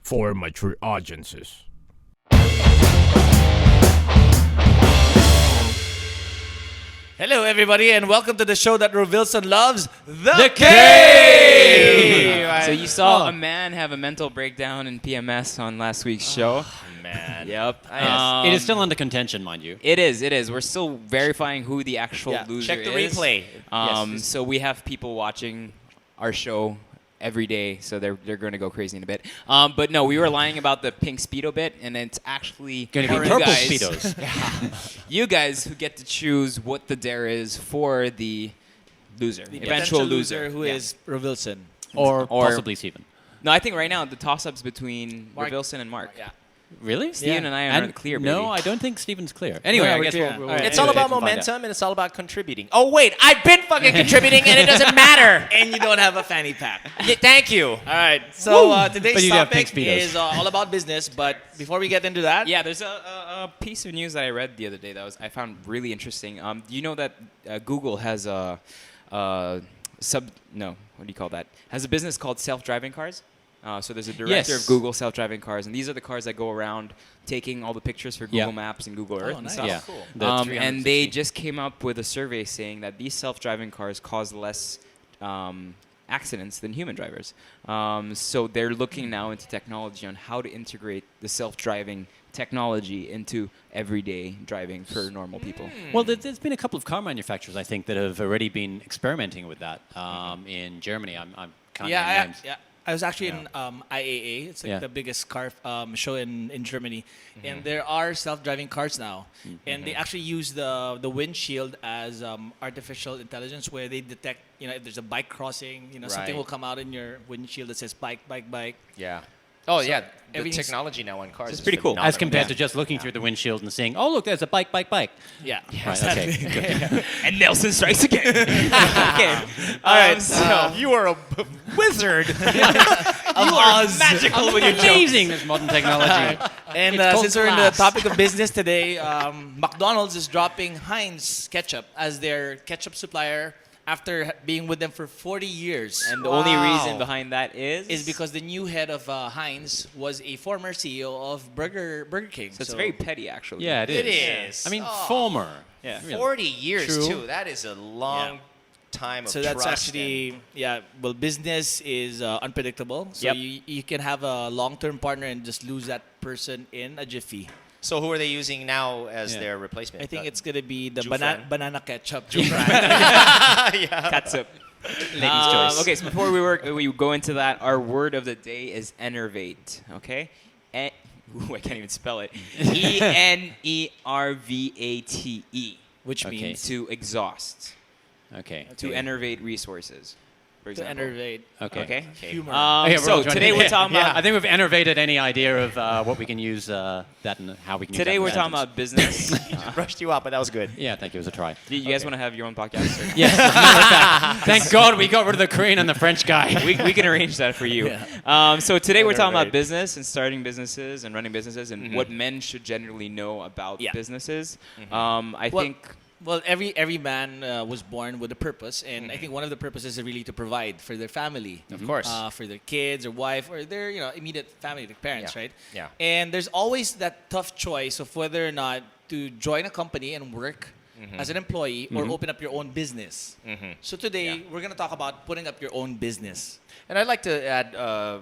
for mature audiences. Hello, everybody, and welcome to the show that Rovilson loves, The So you saw a man have a mental breakdown in PMS on last week's show. Man. Yep. It is still under contention, mind you. It is. We're still verifying who the actual loser Check the is. replay. So we have people watching our show every day, so they're going to go crazy in a bit. But no, we were lying about the pink Speedo bit, and it's actually Going to you be purple guys- Speedos. You guys who get to choose what the dare is for the loser, The eventual potential loser. who is Rovilson. Or Or- possibly Steven. No, I think right now the toss-up's between Mark. Wilson and Mark. Yeah. Really? Steven and I are And clear, baby. no, I don't think Steven's clear. Anyway, Yeah, I we're guess clear. we'll All right. It's all anyway, about we'll find out. momentum and it's all about contributing. Oh, wait, I've been fucking contributing and it doesn't matter. And you don't have a fanny pack. Yeah, thank you. All right, so today's But you do have pink topic Speedos. is all about business, but before we get into that, Yeah, there's a piece of news that I read the other day that I found really interesting. You know that Google has a has a business called self-driving cars. So there's a director Yes. of Google self-driving cars, and these are the cars that go around taking all the pictures for Google Yeah. Maps and Google Earth and nice. stuff. Yeah. Cool. The And they 360. just came up with a survey saying that these self-driving cars cause less accidents than human drivers. So they're looking now into technology on how to integrate the self-driving technology into everyday driving for normal people. Well, there's been a couple of car manufacturers, I think, that have already been experimenting with that in Germany. I can't name names. I was actually in IAA. It's like Yeah. the biggest car show in Germany, and there are self-driving cars now, and they actually use the windshield as artificial intelligence, where they detect, if there's a bike crossing, something Right. will come out in your windshield that says bike, bike, bike. Yeah. Oh, yeah. The everything's- technology now on cars It's is pretty cool. phenomenal. As compared to just looking through the windshield and saying, "Oh, look, there's a bike, bike, bike." Yeah, Right, okay. Good. And Nelson strikes again. Okay. All right, So You are a wizard. you are magical with your jokes. Amazing, this modern technology. And It's called since we're in the class. topic of business today, McDonald's is dropping Heinz ketchup as their ketchup supplier after being with them for 40 years. And the only reason behind that is because the new head of Heinz was a former CEO of Burger King. So it's very petty, actually. Yeah, it is. It is. I mean, Oh. former. Yeah. Really. 40 years, True. too. That is a long time of So that's trust actually, business is unpredictable. So Yep. you can have a long-term partner and just lose that person in a jiffy. So who are they using now as Yeah. their replacement? I think it's going to be the Jufran. banana ketchup. Catsup. Ladies' choice. Okay, so before we go into that, our word of the day is enervate. Okay, ooh, I can't even spell it. ENERVATE, Which Okay. means to exhaust, Okay. to enervate resources. For to example. enervate Okay. Okay. humor. Okay, we're So all trying today to- we're talking about. I think we've enervated any idea of what we can use that and how we can use Today that we're in talking sentence. about business. Rushed you out, but that was good. Yeah, thank you. It was a try. Do you guys want to have your own podcast? Or? Yes, as a matter of fact. Thank God we got rid of the Korean and the French guy. we can arrange that for you. Yeah. So today we're talking about Enervate. business and starting businesses and running businesses and what men should generally know about Yeah. businesses. I Well, think Well, every man was born with a purpose, and I think one of the purposes is really to provide for their family, Of course. for their kids or wife or their immediate family, their parents, Yeah. right? Yeah. And there's always that tough choice of whether or not to join a company and work as an employee or open up your own business. So today we're gonna talk about putting up your own business. And I'd like to add,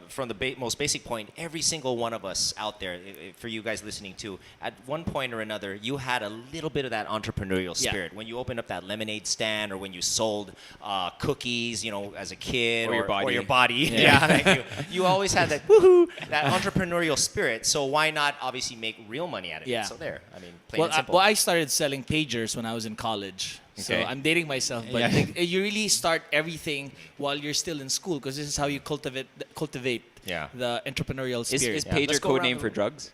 from the most basic point, every single one of us out there, for you guys listening too, at one point or another, you had a little bit of that entrepreneurial Yeah. spirit. When you opened up that lemonade stand, or when you sold cookies, as a kid, Or your body. Or your body. Yeah, thank you. You always had that woohoo, that entrepreneurial spirit. So why not obviously make real money out of Yeah. it? So there, I mean, plain Well, and simple. I started selling pagers when I was in college. So Okay. I'm dating myself, but Yeah. you really start everything while you're still in school because this is how you cultivate Yeah. the entrepreneurial is spirit. pager Let's go code around name the for room. drugs?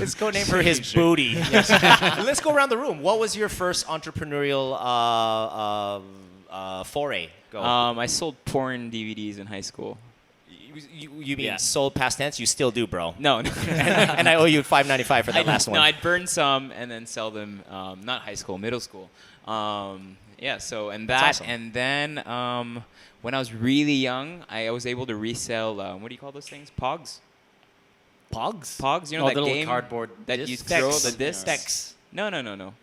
It's code name for his booty. Let's go around the room. What was your first entrepreneurial foray? Go. I sold porn DVDs in high school. You mean Yeah. sold past tense? You still do, bro. No. And I owe you $5.95 for that last one. No, I'd burn some and then sell them. Not high school, middle school. Yeah. So and That's that, awesome. and then when I was really young, I was able to resell. What do you call those things? Pogs. Pogs? Pogs. You know Oh, that the little game cardboard that you discs? throw Tex. the discs. Tex. No.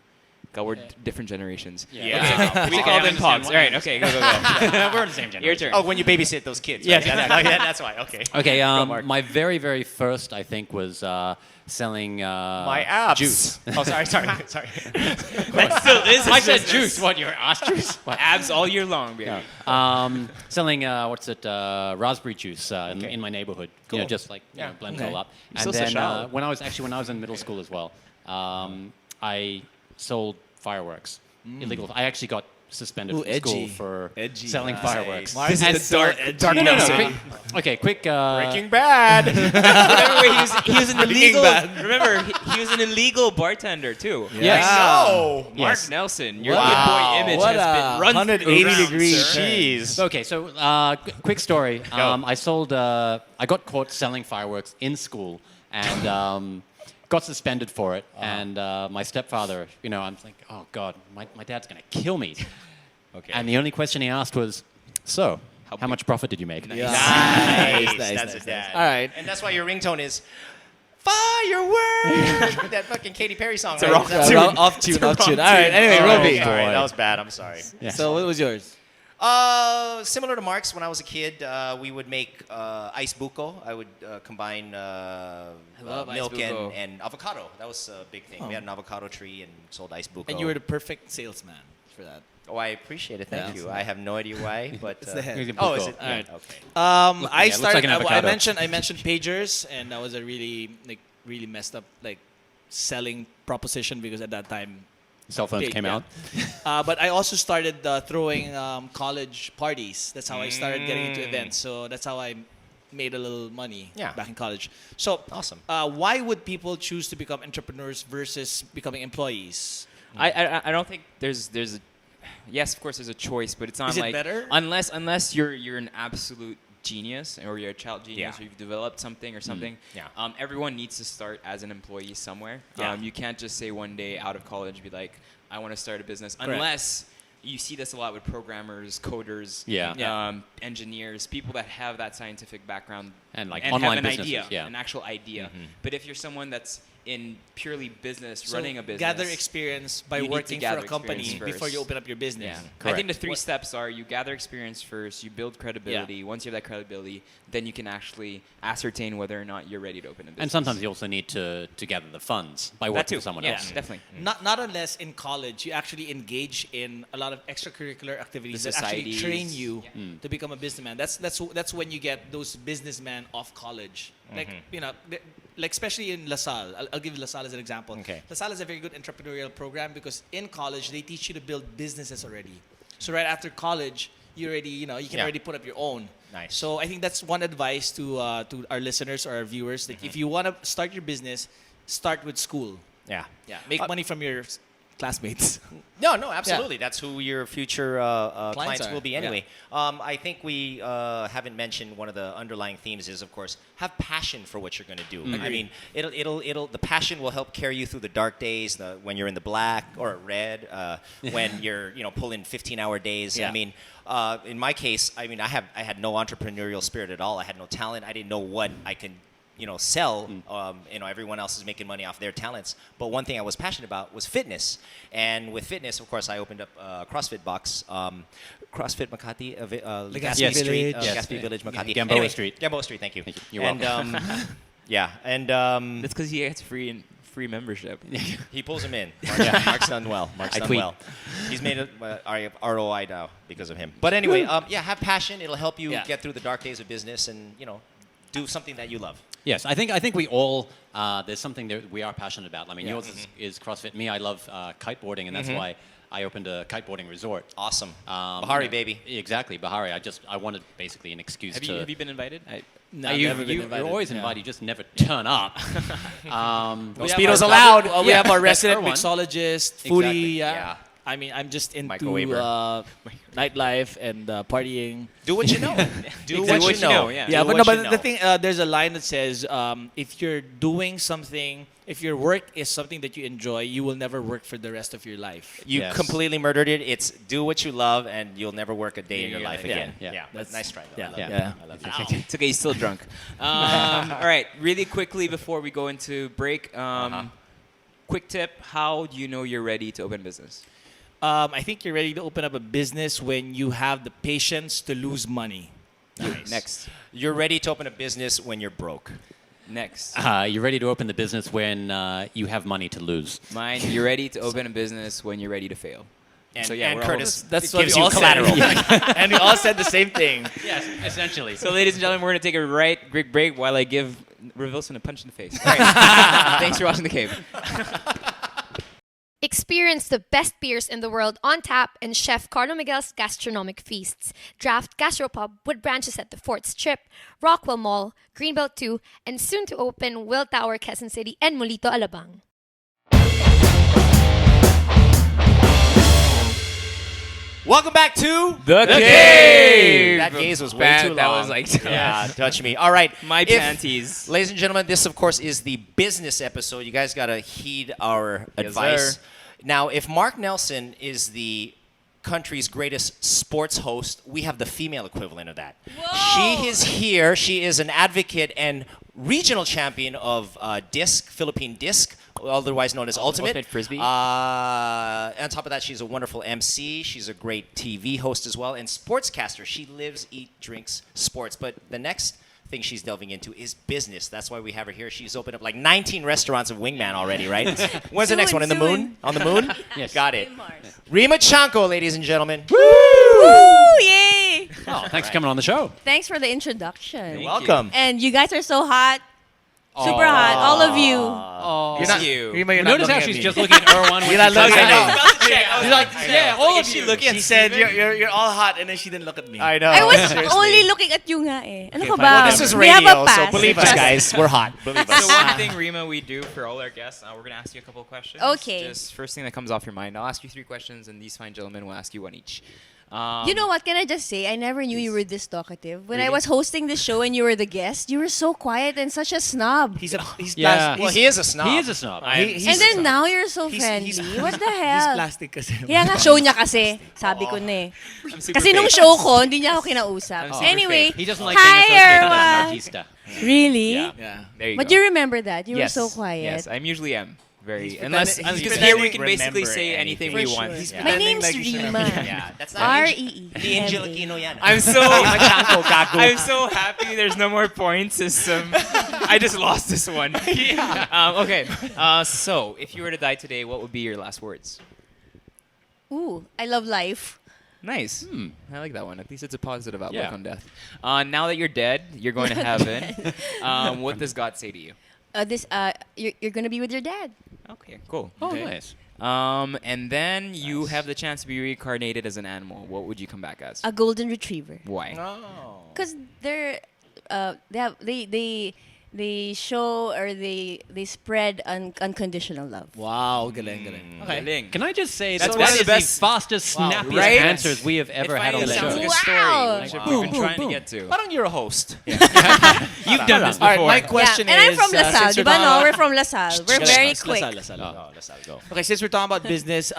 God, we're different generations. Yeah. We call them Pogs. All right. Okay. Go. We're in the same generation. Your turn. Oh, when you babysit those kids. Yes. Right? That's why. Okay. Okay, Mark. my very, very first, I think, was selling My abs. juice. Oh, sorry. That still is. I said juice. What, your ass juice? What? Abs all year long, baby. Selling, raspberry juice in my neighborhood. You know, Cool. just like blend it all up. You still sell shower. When I was in middle school as well, I sold fireworks. Illegal. I actually got suspended Ooh, from school edgy. for Edgy. selling Nice. fireworks. Mars And is the dark, No, no, edgy. no. Okay, quick. Breaking Bad. Remember, he was an illegal. Bad. Remember, he was an illegal bartender too. Yes. No. Mark Yes. Nelson, your Wow. good boy image What has a been run 180 around, degree sir. Jeez. Okay, so quick story. I sold. I got caught selling fireworks in school and got suspended for it. And my stepfather, I'm like, oh God, my dad's gonna kill me. Okay. And the only question he asked was, so how big- much profit did you make? Yeah. Nice. Nice, That's nice, a dad. nice. All right. And that's why your ringtone is fireworks with that fucking Katy Perry song. Right? Off tune. Off tune. All right. Anyway, Oh, Roby. sorry, that was bad. I'm sorry. Yeah. So what was yours? Similar to Mark's, when I was a kid, we would make ice buko. I would combine love ice milk buko. and avocado. That was a big thing. We had an avocado tree and sold ice buko. And you were the perfect salesman for that. Oh, I appreciate it. Thank Yeah. you. I have no idea why, but It's the head. Oh, is Buko. it? All right. Okay. I it looks like started. an I avocado. mentioned pagers, and that was a really messed up selling proposition because at that time. Cell phones came yeah. out. But I also started throwing college parties. That's how I started getting into events. So that's how I made a little money back in college. So Awesome. Why would people choose to become entrepreneurs versus becoming employees? I don't think there's a yes, of course there's a choice, but it's not Is it like better? unless you're an absolute genius or you're a child genius Yeah. or you've developed something or something. Yeah. Everyone needs to start as an employee somewhere. Yeah. You can't just say one day out of college be like, I want to start a business, Correct. unless you see this a lot with programmers, coders, Yeah. engineers, people that have that scientific background And, like, have online an businesses, idea, yeah. an actual idea. But if you're someone that's in purely business, So running a business, gather experience by you need to working for gather a company experience before you first. open up your business. Yeah. I think the three steps are you gather experience first, you build credibility. Once you have that credibility, then you can actually ascertain whether or not you're ready to open a business. And sometimes you also need to gather the funds by that working too. for someone Yeah, else. definitely. Not unless in college you actually engage in a lot of extracurricular activities The that actually societies. train you Yeah. to become a businessman. That's when you get those businessmen off college. Like especially in LaSalle. I'll give LaSalle as an example. Okay. LaSalle is a very good entrepreneurial program because in college they teach you to build businesses already. So right after college, you already you can already put up your own. Nice. So I think that's one advice to our listeners or our viewers. Like if you want to start your business, start with school. Yeah. Yeah, make money from your classmates. No, absolutely. That's who your future clients are. will be anyway. I think we haven't mentioned one of the underlying themes is, of course, have passion for what you're going to do. I mean, the passion will help carry you through the dark days, when you're in the black or red, when you're pulling 15-hour days. Yeah. I mean, in my case, I had no entrepreneurial spirit at all. I had no talent. I didn't know what I can sell. Everyone else is making money off their talents. But one thing I was passionate about was fitness. And with fitness, of course, I opened up a CrossFit box. CrossFit Makati, Legazpi Street, Village. Legazpi Village, Makati. Gamboa Street. Gamboa Street, thank you. You're welcome. And That's because he gets free membership. he pulls him in. Mark's done well. Mark's I done tweet. well. He's made a ROI now because of him. But anyway, have passion. It'll help you get through the dark days of business and, do something that you love. Yes, I think we all there's something that we are passionate about. I mean, yours is CrossFit. Me, I love kiteboarding, and that's why I opened a kiteboarding resort. Awesome. Bahari, baby. Exactly, Bahari. I wanted basically an excuse Have to. you been invited? No, you, never been invited. You're always invited. You just never turn up. We Speedos have our- allowed. We have our That's resident Erwan. mixologist, Exactly, foodie. yeah. I mean, I'm just into Microwaver. nightlife and partying. Do what you know. Do Exactly. what you know. Yeah. Yeah, Do but what no, you but know. the thing, there's a line that says, if you're doing something if your work is something that you enjoy, you will never work for the rest of your life. You Yes. completely murdered it. It's do what you love, and you'll never work a day in your life again. Yeah. That's nice try. Though. Yeah. I love that. It's okay, he's still drunk. All right, really quickly before we go into break, quick tip: how do you know you're ready to open business? I think you're ready to open up a business when you have the patience to lose money. Nice. Next, You're ready to open a business when you're broke. next. You're ready to open the business when you have money to lose. Mine, you're ready to open a business when you're ready to fail. And, So, yeah, and we're all- Curtis, That's it what gives we you all collateral. said. And we all said the same thing. Yes, essentially. So, ladies and gentlemen, we're going to take a quick break while I give Wilson a punch in the face. All right. Thanks for watching The Cave. Experience the best beers in the world on tap in Chef Carlo Miguel's gastronomic feasts. Draft Gastropub with branches at the Fort Strip, Rockwell Mall, Greenbelt 2, and soon to open Will Tower, Quezon City, and Molito, Alabang. Welcome back to The Cave! That gaze was way too long. That was like yeah, touch me. All right, my If- panties. Ladies and gentlemen, this of course is the business episode. You guys gotta heed our Yes, advice. sir. Now, if Mark Nelson is the country's greatest sports host, we have the female equivalent of that. She is here. She is an advocate and regional champion of Philippine disc, otherwise known as Ultimate. Ultimate Frisbee. On top of that, she's a wonderful MC. She's a great TV host as well, and sportscaster. She lives, eats, drinks sports. But the next thing she's delving into is business. That's why we have her here. She's opened up like 19 restaurants of Wingman already, right? When's the next one? In the moon? On the moon? Yes. Got it. Reema Chanco, ladies and gentlemen. Woo! Yay! Oh, thanks for coming on the show. Thanks for the introduction. Welcome. And you guys are so hot. Super hot. All of you. You're not you. Rima, you're Notice not how looking she's at just me. looking at Erwan when You're not she says looking her at name. me. She's like, yeah, all of She you. looking. She said, you're all hot, and then she didn't look at me. I know. I was seriously. only looking at you nga eh. Ano Okay, ka fine. ba? Well, This is We have a radio, so pass. believe us, guys. We're hot. Believe So us. one thing, Rima, we do for all our guests, we're going to ask you a couple of questions. Okay. Just first thing that comes off your mind. I'll ask you 3 questions, and these fine gentlemen will ask you 1 each. You know what? Can I just say, I never knew you were this talkative. When I Really? was hosting the show and you were the guest, you were so quiet and such a snob. He's Yeah. Well, he is a snob. He is a snob. And then now you're so friendly. What the He's hell? plastic kasi. Kaya nga show niya kasi. Sabi ko na eh. I'm super Kasi nung fake. show ko, hindi niya ako kinausap. I'm super Anyway, He doesn't like hi being associated as an Erwan. artista. Really? Yeah. Yeah. There you But go. you remember that. You yes. were so quiet. Yes, I usually am. Very. He's Unless, pretending- because he's here we pretending can basically remember say anything For we sure. want. He's Yeah. My pretending name's like you should Rima. Yeah, that's not R-E-E. Hindi Angeliquino yan. I'm so Chanco, gago. I'm so happy there's no more point system. I just lost this one. Okay. So if you were to die today, what would be your last words? Ooh, I love life. Nice. I like that one. At least it's a positive outlook Yeah. on death. Now that you're dead, you're going to heaven. What does God say to you? You're gonna be with your dad. Okay, cool. Oh, Okay. nice. And then you have the chance to be reincarnated as an animal. What would you come back as? A golden retriever. Why? Oh. Cause they show or they spread unconditional love. Wow, galing. Okay. Galing. Can I just say That's that one that of is the best- the fastest, Wow. snappiest Right? answers we have ever had on the It sounds show. like a Wow. story, which Wow. we've been trying to get to. Parang you're a host. You've done this All right, before. my question and I'm is, from LaSalle. since we're Diba talking no? about- We're from LaSalle. We're very quick. LaSalle. Oh, let's go. Okay, since we're talking about business,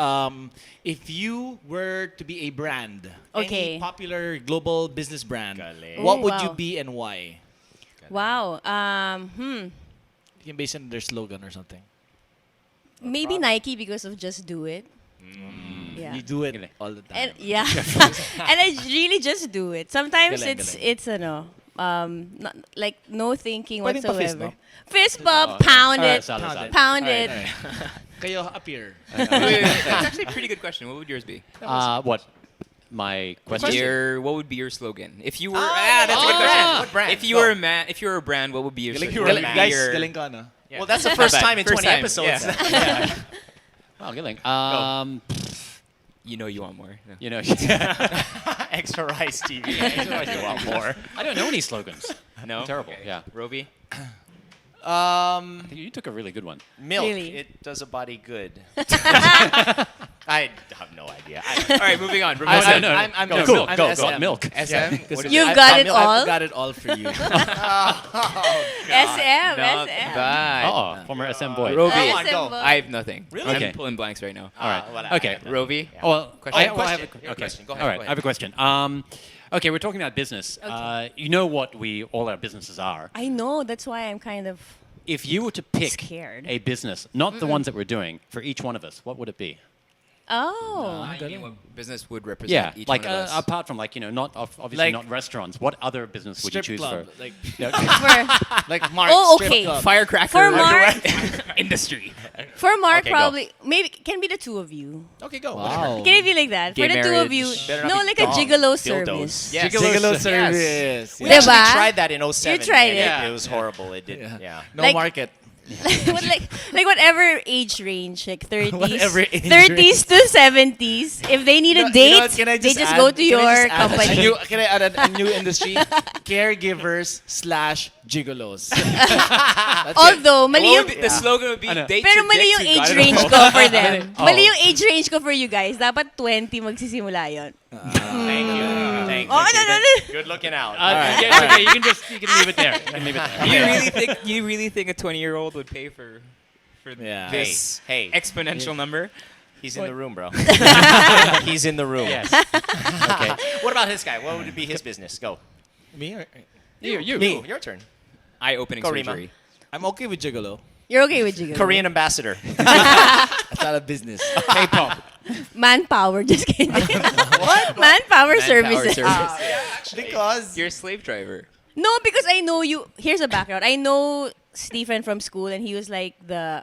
if you were to be a brand, Okay. any popular global business brand, Galing. what Oh, would wow. you be and why? Wow. You can base it on their slogan or something. Maybe Nike because of just do it. Yeah. You do it all the time. And yeah. And I really just do it. Sometimes Galing, it's not, like no thinking Pwedeng pa fist, whatsoever. no? Fist bump, pound Alright, it, solid. pound it. Kayo appear. That's actually a pretty good question. What would yours be? What? My question? What would be your slogan? If you were, that's a good question. What brand? If you Go. were a man, if you were a brand, what would be your Galing, slogan? galing, guys, galing ka na. Yeah. Well, that's the first Not bad. time in First 20 time, episodes. yeah. Wow, Giling. You know you want more. No. You know, Extra Rice TV. Extra Rice, you want more. I don't know any slogans. No? Terrible, Okay. yeah. Roby? I think you took a really good one. Milk. Really? It does a body good. I have no idea. All right, moving on. No, I'm no, I'm go, cool. go, I'm go, SM. milk. SM. What is You've it? got it all. I've got it all for you. SM, Not SM. bad. Oh, former SM boy. Rovi. Come on, SM go. boy. I have nothing. Really? Okay. I'm pulling blanks right now. All right. Okay. Rovi. Oh, well, Question. I have Question. a, Your okay. question. Go ahead, All right, go I have a question. Okay, we're talking about business. You know what all our businesses are. I know. That's why I'm kind of. If you were to pick Scared. a business, not the ones that we're doing, for each one of us, what would it be? Oh. What business would represent Yeah, each like one of us? apart from obviously Like- not restaurants. What other business would you Strip choose club. for? Like, For, like Mark. Oh, strip okay. club. Firecracker. for Mark, industry. for Mark, Okay, go. probably maybe can be the two of you. Okay, go. Wow. Can it be like that? Gay For the two of you, marriage. Better not no, be like a dong, gigolo dildos. service. Yes. Gigolo Yes. service. We Diba? actually tried that in 07. You tried and it. Yeah. It was horrible. It didn't. Yeah. No Like- market. like whatever age range, like 30s, Whatever age 30s to 70s. If they need a You date, know what, can I they just add- go to can I your just add company. Can I add a new industry? Caregivers / gigolos. Although, mali What yung, would be- the slogan would be date pero your mali dick yung to age God range knows. ko for them. Oh. Mali yung age range ko for you guys. Dapat 20 magsisimula yun. Thank you. Thank you. Oh, no, no, no. Good looking out. Yeah, okay, you can leave it there. You can leave it there. You really think a 20-year-old would pay for Yeah. this Hey. exponential number? He's in the room, bro. He's in the room. Yes. Okay. What about this guy? What would be his business? Go. Me? Or, You. Me. Your turn. Eye-opening Go, Rima. surgery. I'm okay with gigolo. You're okay with Jiggle. Korean ambassador. That's not a business. K-pop. Manpower, just kidding. what? Manpower services. Because You're a slave driver. No, because I know you. Here's a background. I know Stephen from school, and he was like the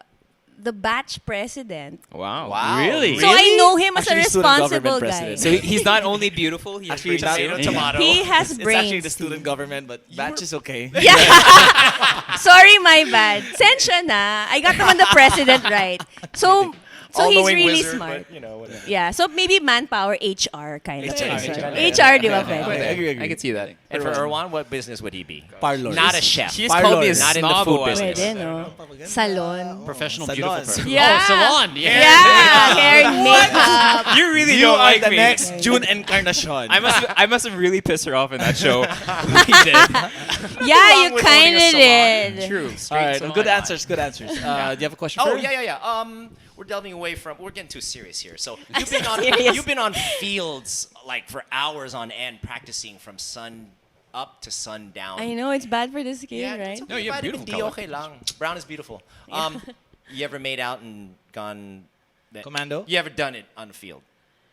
batch president. Wow. Wow. Really? So I know him as Actually, a student government responsible guy. president. So he's not only beautiful, he has Actually, brains not- too. Tomato. He has it's brains. actually the student government, but batch is okay. Yeah. Sorry, my bad. Sensya na. I got naman the president right. So he's All-knowing really wizard, smart. But, you know, whatever. Yeah. So maybe manpower, HR kind of HR. person. HR. HR, di ba, I Feb? agree. I can see that. And for Erwan, what business would he be? Parlor. Not a chef. She's called me a Not in the snob food a while business. ago. Pwede, no? Salon. Professional Salon. beautiful person. Yeah. Oh, salon. Yeah. Yeah. Hair and makeup. You really You don't are like the me. next June Encarnacion. I must have really pissed her off in that show. We did. Yeah, wrong you with kind owning a of salon? did. True. All right, good answers. Good answers. Do you have a question? Oh for yeah. We're delving away from. We're getting too serious here. So Serious. you've been on fields like for hours on end, practicing from sun up to sundown. I know it's bad for the skin, Yeah, right? it's okay. No, you have Vitamin beautiful D, color. okay lang. Brown is beautiful. You ever made out and gone? Commando? You ever done it on the field?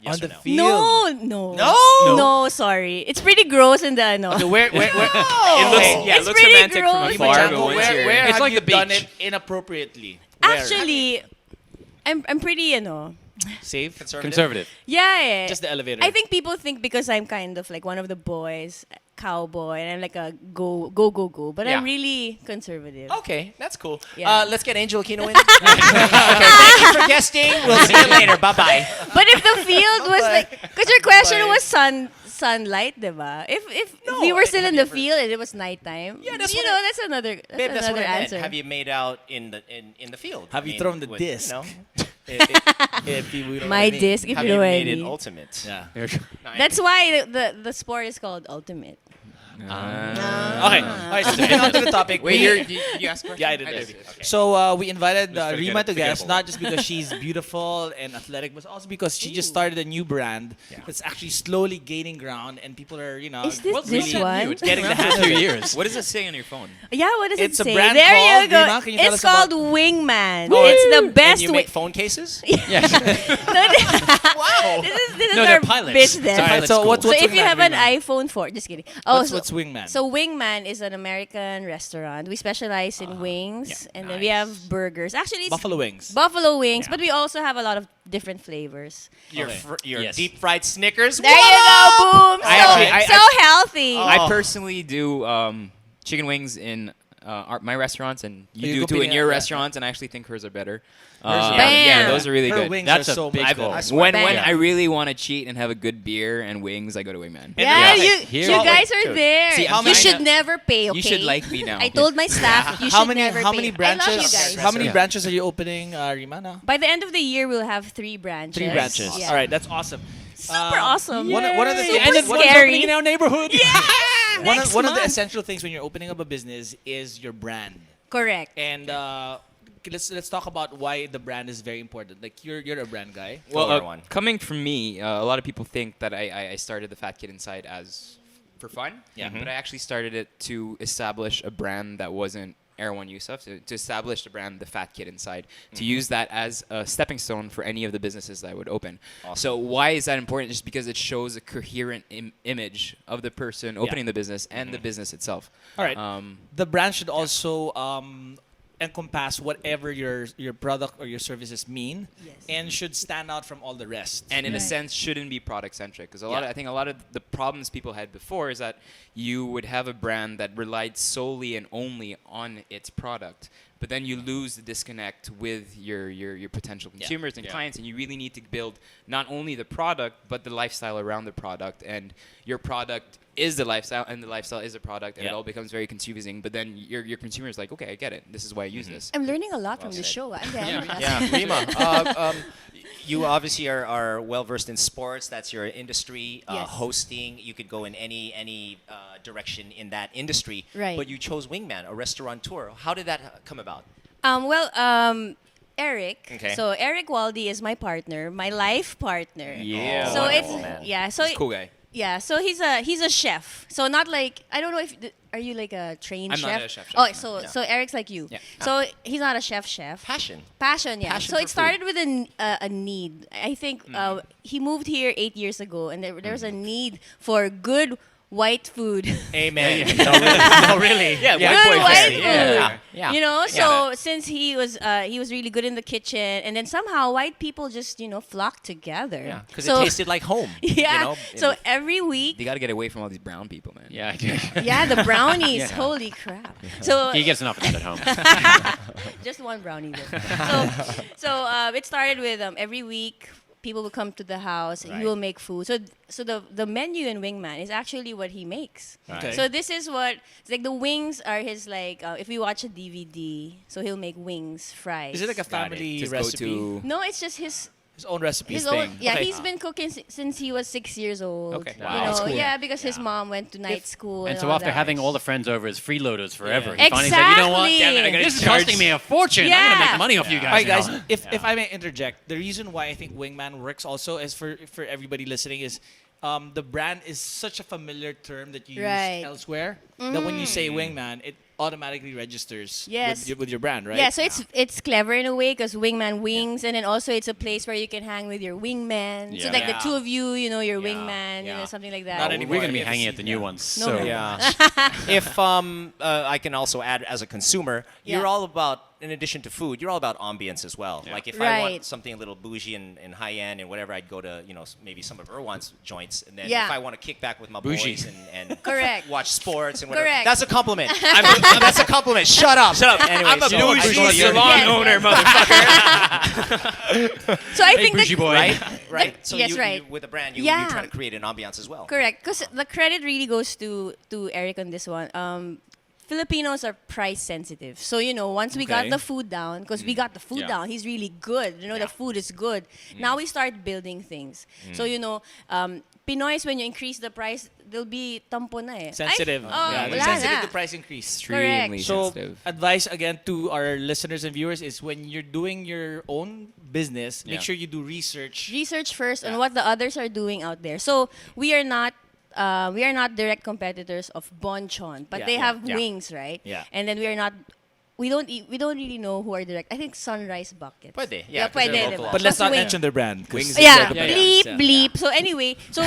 Yes On or the no? field? No. No? No, sorry. It's pretty gross in the ano. Okay, where? It looks, It's it looks pretty romantic from gross. afar, Chanco, but once where you're... have like you the done beach. it inappropriately? Where? Actually, I'm pretty, Safe. Conservative. yeah. Just the elevator. I think people think because I'm kind of like one of the boys, cowboy, and I'm like a go, but Yeah. I'm really conservative. Okay, that's cool. Yeah. Let's get Angel Aquino in. Okay, thank you for guesting. We'll see you later. Bye bye. But if the field was like, because your question was sunlight, diba? If we were still in the field and it was nighttime, Yeah, that's you what know, I- that's another Babe, that's what another I meant. answer. Have you made out in the field? Have you I mean, thrown the with, disc? You know, if you know My what I mean. disc, if have you you know what I made it mean. ultimate? Yeah. That's why the sport is called ultimate. Okay. All right. So moving on to the topic. Wait, we- you asked questions? Yeah, I did. Okay. So we invited gotta get Rima it to guest, forgettable. not just because she's beautiful and athletic, but also because she just started a new brand that's actually slowly gaining ground, and people are, Is this really one? It's getting the been around hang for of a few it. years. What does it say on your phone? Yeah, what does It's it a say? brand There called, you go. Rima, can you tell It's us called about- Wingman. Oh, It's the And best you way. make phone cases? Yes. Wow. This is No, our they're pilots. business. It's a pilot so school. what's So if you Wingman, have an Rima? iPhone 4, just kidding. Oh, What's Wingman? So Wingman is an American restaurant. We specialize in wings, and then we have burgers. Actually, it's Buffalo wings. buffalo wings, but we also have a lot of different flavors. Your Okay. your Yes. deep fried Snickers. There you go, boom! So, I actually- so healthy. I personally do chicken wings in my restaurants, and You you do too competing in your at- restaurants, and I actually think hers are better. are Yeah, better. those are really Her good. wings That's are a so big magical. call. I swear. When Bam. I really want to cheat and have a good beer and wings, I go to Wingman. Yeah, Yeah. you Here- guys are there. See, I'm you trying should to- never pay, okay? You should like me now. I told my staff you should How many never how pay. many I love branches? you guys. How many Yeah. branches are you opening, Rima? Now? By the end of the year, we'll have 3 branches. 3 branches. Yeah. All right, that's awesome. Super awesome. One of the Super things, scary. in our neighborhood. one Next of the month. essential things when you're opening up a business is your brand. Correct. And let's talk about why the brand is very important. Like you're a brand guy. Well, Go, Erwan. coming from me, a lot of people think that I started the Fat Kid Inside as for fun. Yeah. But I actually started it to establish a brand that wasn't Erwan Yusuf, to establish the brand The Fat Kid Inside, to use that as a stepping stone for any of the businesses that I would open. Awesome. So why is that important? Just because it shows a coherent image of the person opening the business and the business itself. All right. Um, The brand should also encompass whatever your product or your services mean, Yes. and should stand out from all the rest. and in a Right. sense shouldn't be product centric, because Yeah. I think a lot of the problems people had before is that you would have a brand that relied solely and only on its product, but then you lose the disconnect with your potential consumers and clients, and you really need to build not only the product but the lifestyle around the product, and your product is the lifestyle and the lifestyle is a product, and it Yeah. all becomes very confusing, but then your consumer is like, okay, I get it, this is why I use this. I'm learning a lot from Well the said. show. Again. Yeah, Rima. You obviously are well versed in sports. That's your industry. Yes. Hosting, you could go in any direction in that industry. Right. But you chose Wingman, a restaurateur. How did that come about? Eric. Okay. So Eric Waldy is my partner, my life partner. Yeah. So wonderful, it's man. yeah. So He's a cool guy. yeah. So he's a chef. So not like, I don't know if are you like a trained I'm chef? not a chef, Oh, no. so Eric's like you. Yeah. So he's not a chef. Passion. Passion, yeah. Passion So for it started with a need. I think Mm-hmm. he moved here 8 years ago, and there was a need for good white food. Amen. No, really. Yeah, Good white food. Yeah. You know, so since he was really good in the kitchen, and then somehow white people just flock together. Yeah, because so, it tasted like home. Yeah. You know? So every week, They got to get away from all these brown people, man. Yeah, I do. yeah, the brownies. Holy crap! So He gets enough of that at home. just one brownie. Though. So it started with every week people will come to the house. Right. He will make food. So the menu in Wingman is actually what he makes. Okay. So this is what it's like. The wings are his like. If we watch a DVD, so he'll make wings, fries. Is it like a Got it. family Just recipe? go to No, it's just his His own recipe. his thing. own. Yeah, Okay. he's been cooking since he was 6 years old. Okay. You Wow. know, That's cool. yeah, because his mom went to night school. And so all after that. having all the friends over as freeloaders forever, Yeah. he finally said, you know what? Exactly. Damn it, I gotta This is costing me a fortune. I'm going to Yeah. make money off you guys. All right, guys. now." If I may interject, the reason why I think Wingman works also is for everybody listening is the brand is such a familiar term that you Right. use elsewhere that when you say Wingman, it automatically registers Yes. with your brand, right? Yeah, so it's clever in a way because Wingman wings, and then also it's a place where you can hang with your wingman. So Yeah. like the Yeah. two of you, your Yeah. wingman, Yeah. something like that. Not anymore. We're going to be Yes. hanging at the new Yeah. ones. No, So no. Yeah. If I can also add, as a consumer, you're Yeah. all about, in addition to food, you're all about ambience as well. Yeah. Like if I want Right. something a little bougie and high end and whatever, I'd go to maybe some of Erwan's joints. And then Yeah. if I want to kick back with my Bougie. boys and Correct. watch sports and whatever, Correct. that's a compliment. That's a compliment. Shut up. Shut up. Anyways, I'm a so bougie I- salon Yes. owner, motherfucker. So I hey, think bougie that boy. right? Right. So Yes, you, right. with a brand, you Yeah. try to create an ambiance as well. correct, because the credit really goes to Eric on this one. Filipinos are price sensitive. So, once we got Okay. the food down, because we got the food Yeah. down, he's really good. The food is good. Now we start building things. So, Pinoys, when you increase the price, they'll be tampo na eh. Sensitive. Ay, oh, yeah, they're wala sensitive na. to price increase. Extremely So, sensitive. advice again to our listeners and viewers is when you're doing your own business, Yeah. make sure you do research. Research first on what the others are doing out there. So we are not direct competitors of Bonchon, but Yeah. they have Yeah. wings, right? Yeah. And then we are not we don't really know who are direct. I think Sunrise Buckets. Pwede. Yeah, 'cause pwede, they're diba? local. But let's not Wing- mention their brand. 'cause Wings is Yeah, like a brand. bleep, Yeah. bleep. So anyway, so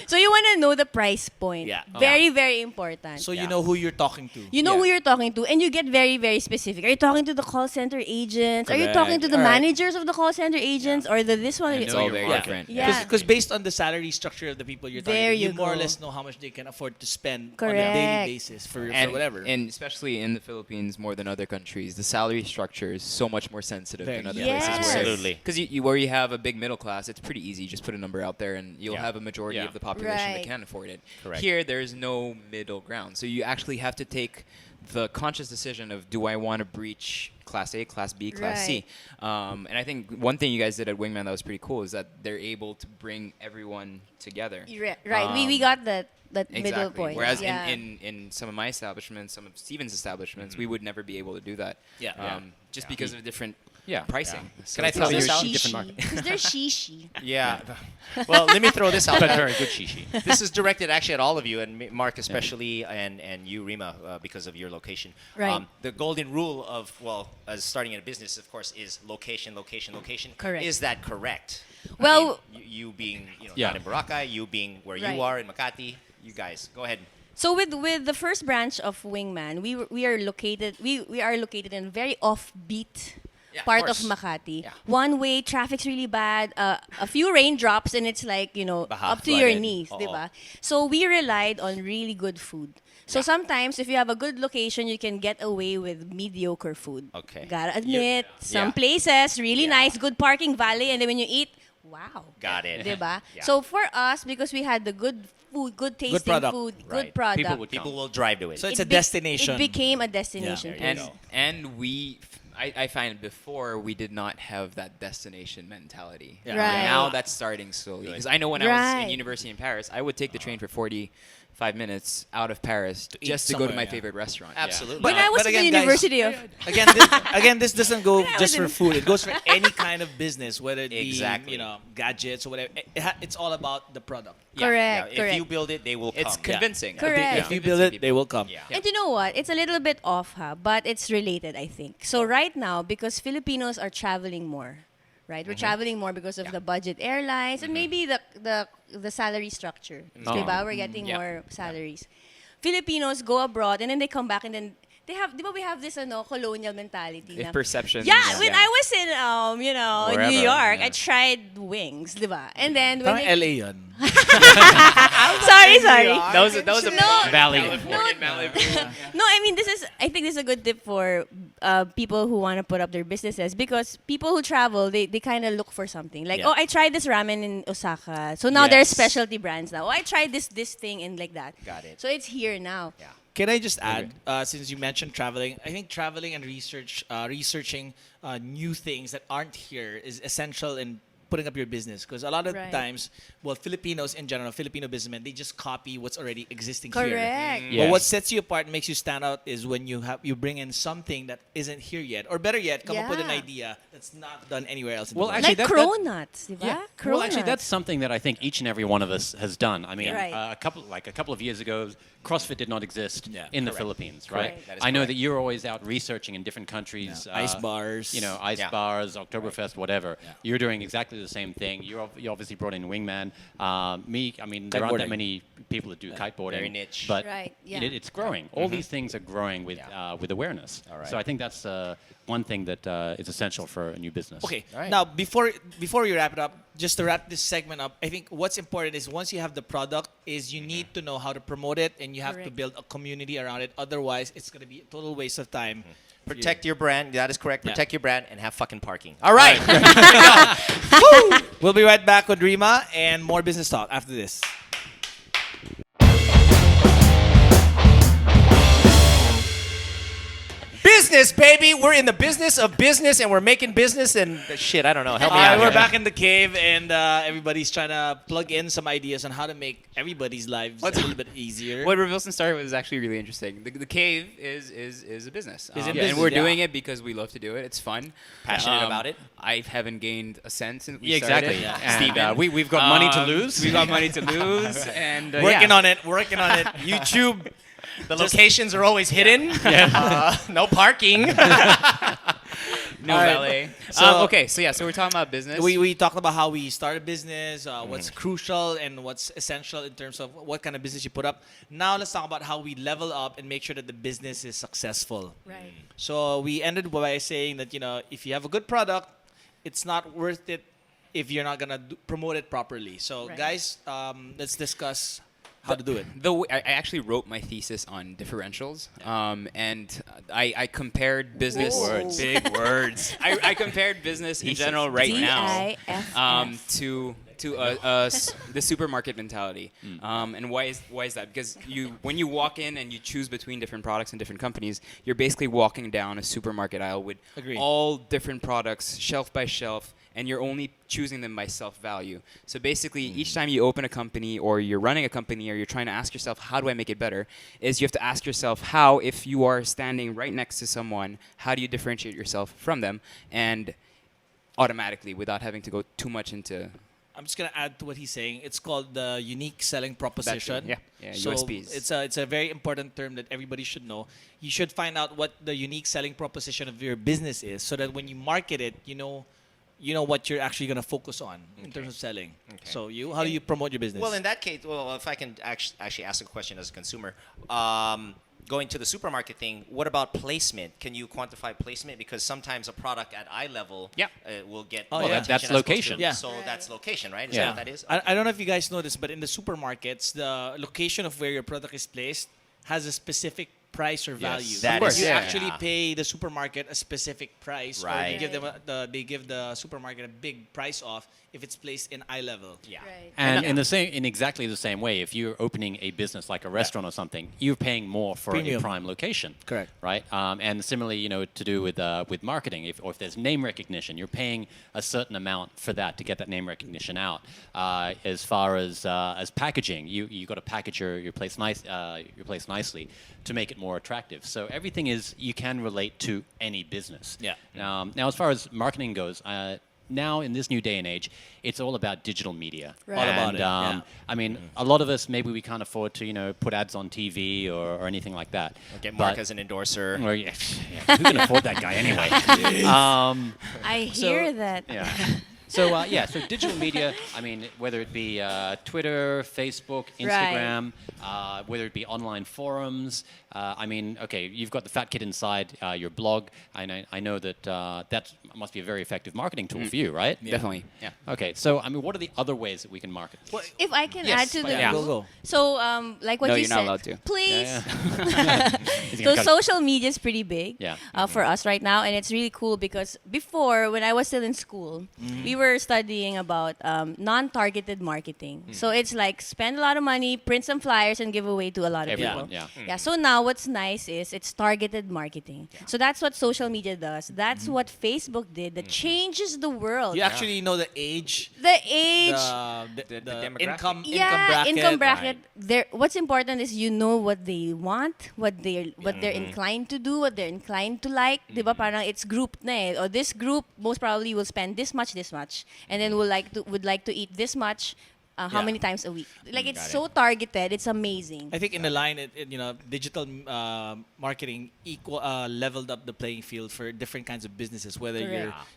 so you want to know the price point. Yeah. Very, very important. So you know who you're talking to. You know who you're talking to, and you get very, very specific. Are you talking to the call center agents? Are you Correct. talking to the Alright. managers of the call center agents, or the this one? It's all very different. Yeah. Because based on the salary structure of the people you're There targeting, you you more or go. less know how much they can afford to spend on Correct. a daily basis for whatever. And especially in the Philippines, more than other countries, the salary structure is so much more sensitive Very. than other Yes. places. Absolutely. Because where you have a big middle class, it's pretty easy. Just put a number out there, and you'll Yeah. have a majority Yeah. of the population Right. that can afford it. Correct. Here, there's no middle ground. So you actually have to take the conscious decision of, do I want to breach Class A, Class B, Class C? And I think one thing you guys did at Wingman that was pretty cool is that they're able to bring everyone together. Right. We got that middle Exactly. point. Whereas yeah. in some of my establishments, some of Steven's establishments, we would never be able to do that. Yeah. Just because of different Yeah. pricing. Can I it's throw not- this They're out? different shishi. market. Because they're shishi. Yeah. Well, let me throw this out. But very good shishi. This is directed actually at all of you, and Mark especially, and you, Rima, because of your location. Right. The golden rule of, as starting in a business, of course, is location, location, location. Correct. Is that correct? Well- I mean, you being Yeah. not in Boracay, you being where Right. you are in Makati, you guys, go ahead. So with the first branch of Wingman, we are located in a very offbeat Yeah, part of course. Makati. Yeah. One way, traffic's really bad. A few raindrops and it's like Baha, up to your flooded. knees, Oo. diba? So we relied on really good food. So sometimes if you have a good location, you can get away with mediocre food. Okay. Gotta admit, some yeah. places really Yeah. nice, good parking valley, and then when you eat, wow. Got it. Diba? Yeah. So for us, because we had the good food, good tasting product. food, Right. good product. People will drive to it. So it's a be- destination. It became a destination. Yeah, there you place. go. and I find before we did not have that destination mentality. Yeah. Right. Now that's starting slowly. Because I know when I was Right. in university in Paris, I would take the train for 45 minutes out of Paris eat just to go to somewhere, my yeah. favorite restaurant. Absolutely. When I was But in the again, guys- University of Again, this doesn't go I just was for in- food. It goes for any kind of business, whether it be Exactly. gadgets or whatever. It's all about the product. Correct, If correct. you build it, they will come. It's convincing. Correct. If you build it, they will come. Yeah. And you know what? It's a little bit off, but it's related, I think. So right now, because Filipinos are traveling more, right? We're traveling more because of the budget airlines and maybe the salary structure. Diba? We're getting Yeah. more salaries. Filipinos go abroad and then they come back and then they have, diba we have this colonial mentality. If Na, perception. yeah, when I was in in Wherever, New York, yeah. I tried wings, diba? And then when Parang they, LA yun. sorry. That was a No. Valley. Californian Malibu. No, I mean I think this is a good tip for people who want to put up their businesses because people who travel they kind of look for something like Yeah. I tried this ramen in Osaka, so now there's Yes. specialty brands now. I tried this thing and like that. Got it. So it's here now. Yeah. Can I just add, since you mentioned traveling, I think traveling and researching new things that aren't here is essential in putting up your business. Because a lot of Right. times, Filipinos in general, Filipino businessmen, they just copy what's already existing Correct. here. Yeah. But what sets you apart, makes you stand out, is when you bring in something that isn't here yet, or better yet, come up with an Yeah. idea that's not done anywhere else. In Well, the world. actually, Like cronuts, diba? Yeah. Well, actually, that's something that I think each and every one of us has done. I mean, Right. a couple of years ago, CrossFit did not exist Yeah. in the Correct. Philippines, right? Correct. That is I know correct. that you're always out researching in different countries, Ice bars. ice Yeah. bars, Oktoberfest, whatever. Yeah. You're doing exactly the same thing. You obviously brought in Wingman. Me, I mean, there aren't that Kiteboarding. many people that do kiteboarding. Very niche. But Right, yeah. it's growing. All these things are growing with with awareness. All right. So I think that's one thing that is essential for a new business. Okay. All right. Now, before you wrap it up, just to wrap this segment up, I think what's important is once you have the product, is you need to know how to promote it, and you have to Correct. build a community around it. Otherwise, it's going to be a total waste of time. Protect your brand. That is correct. Yeah. Protect your brand and have fucking parking. All right. We'll be right back with Rima and more business talk after this. Business, baby. We're in the business of business, and we're making business. And shit, I don't know. Help me out. We're here. back in the cave, and everybody's trying to plug in some ideas on how to make everybody's lives a little bit easier. What Revilson started with is actually really interesting. The cave is a business. Is a and business, we're yeah. doing it because we love to do it. It's fun. Passionate about it. I haven't gained a cent since we Yeah, exactly. started. And Steven. we've got money to lose. We've got money to lose. And Working yeah. on it. YouTube. The locations are always hidden. No parking. No All right. valet. So- Okay, so we're talking about business. We talked about how we start a business, what's crucial and what's essential in terms of what kind of business you put up. Now let's talk about how we level up and make sure that the business is successful. Right. So we ended by saying that if you have a good product, it's not worth it if you're not gonna promote it properly. So Right. guys, let's discuss how to do it. I actually wrote my thesis on differentials, and I compared business. Big words. I compared business in general right now DIFF. to the supermarket mentality. And why is that? Because when you walk in and you choose between different products and different companies, you're basically walking down a supermarket aisle with Agreed. all different products, shelf by shelf, and you're only choosing them by self-value. So basically, each time you open a company or you're running a company or you're trying to ask yourself, how do I make it better, is you have to ask yourself how, if you are standing right next to someone, how do you differentiate yourself from them? And automatically, without having to go too much into... I'm just gonna add to what he's saying. It's called the unique selling proposition. Yeah, So USPs. it's a very important term that everybody should know. You should find out what the unique selling proposition of your business is, so that when you market it, you know what you're actually gonna focus on in terms of selling. So how do you promote your business? Well, in that case, if I can actually ask a question as a consumer, going to the supermarket thing, what about placement? Can you quantify placement? Because sometimes a product at eye level will get Oh, more yeah. attention That's as opposed to- location. Yeah. So that's location, right? Is Yeah. that what that is? I don't know if you guys know this, but in the supermarkets, the location of where your product is placed has a specific price or value. That is- you yeah. actually pay the supermarket a specific price, or Right. you give them they give the supermarket a big price off if it's placed in eye level. Yeah. Right. And in exactly the same way, if you're opening a business like a restaurant or something, you're paying more for Premium. a prime location. Correct. Right. And similarly, to do with marketing, if there's name recognition, you're paying a certain amount for that to get that name recognition out. As far as packaging, you got to package your place nicely to make it more attractive. So everything you can relate to any business. Yeah. Now, as far as marketing goes. Now, in this new day and age, it's all about digital media. Right. All about And, it, yeah. I mean, a lot of us, maybe we can't afford to, put ads on TV or anything like that. Get Mark But- as an endorser. Well, yeah, who can afford that guy anyway? I hear that. Yeah. So so digital media. I mean, whether it be Twitter, Facebook, Instagram, whether it be online forums. I mean, okay, you've got the Fat Kid inside your blog. I know that that must be a very effective marketing tool for you, right? Definitely, yeah. Okay, so I mean, what are the other ways that we can market? If I can add to the Yeah. Go. So like what No, you you're said, not allowed to. please. He's So gonna cut- social media is pretty big Yeah. for us right now, and it's really cool because before, when I was still in school, we were studying about non-targeted marketing. So it's like spend a lot of money, print some flyers, and give away to a lot of Everyone, people. yeah. Yeah. So now what's nice is it's targeted marketing. So that's what social media does. That's what Facebook did. That changes the world. You actually know the age, The age. the demographic. income Yeah, bracket. income bracket. What's important is you know what they want, what they're inclined to do, what they're inclined to like. Diba? Parang it's grouped na eh. Or this group most probably will spend this much, and then would like to eat this much. How Yeah. many times a week? Like it's so targeted. It's amazing. I think in the line, digital marketing leveled up the playing field for different kinds of businesses, whether